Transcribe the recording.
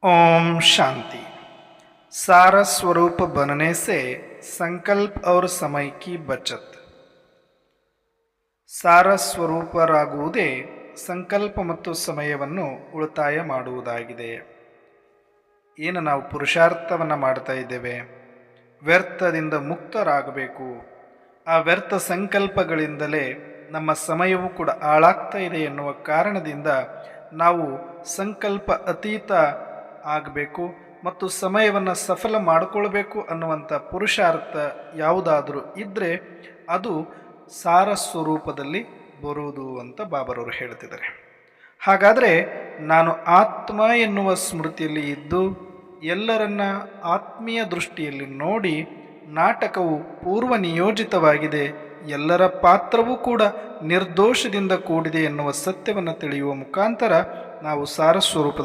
ओम शांति। सारा स्वरूप बनने से संकल्प और समय की बचत। ಸಾರ ಸ್ವರೂಪರಾಗುವುದೇ ಸಂಕಲ್ಪ ಮತ್ತು ಸಮಯವನ್ನು ಉಳಿತಾಯ ಮಾಡುವುದಾಗಿದೆ. ಏನು ನಾವು ಪುರುಷಾರ್ಥವನ್ನು ಮಾಡ್ತಾ ಇದ್ದೇವೆ, ವ್ಯರ್ಥದಿಂದ ಮುಕ್ತರಾಗಬೇಕು. ಆ ವ್ಯರ್ಥ ಸಂಕಲ್ಪಗಳಿಂದಲೇ ನಮ್ಮ ಸಮಯವೂ ಕೂಡ ಹಾಳಾಗ್ತಾ ಇದೆ ಎನ್ನುವ ಕಾರಣದಿಂದ ನಾವು ಸಂಕಲ್ಪ ಅತೀತ ಆಗಬೇಕು ಮತ್ತು ಸಮಯವನ್ನು ಸಫಲ ಮಾಡಿಕೊಳ್ಬೇಕು ಅನ್ನುವಂಥ ಪುರುಷಾರ್ಥ ಯಾವುದಾದರೂ ಇದ್ದರೆ ಅದು ಸಾರ ಸ್ವರೂಪದಲ್ಲಿ ಬರುವುದು ಅಂತ ಬಾಬರವರು ಹೇಳ್ತಿದ್ದಾರೆ. ಹಾಗಾದರೆ ನಾನು ಆತ್ಮ ಎನ್ನುವ ಸ್ಮೃತಿಯಲ್ಲಿ ಇದ್ದು ಎಲ್ಲರನ್ನ ಆತ್ಮೀಯ ದೃಷ್ಟಿಯಲ್ಲಿ ನೋಡಿ ನಾಟಕವು ಪೂರ್ವ ನಿಯೋಜಿತವಾಗಿದೆ, ಎಲ್ಲರ ಪಾತ್ರವೂ ಕೂಡ ನಿರ್ದೋಷದಿಂದ ಕೂಡಿದೆ ಎನ್ನುವ ಸತ್ಯವನ್ನು ತಿಳಿಯುವ ಮುಖಾಂತರ ನಾವು ಸಾರ ಸ್ವರೂಪದಲ್ಲಿ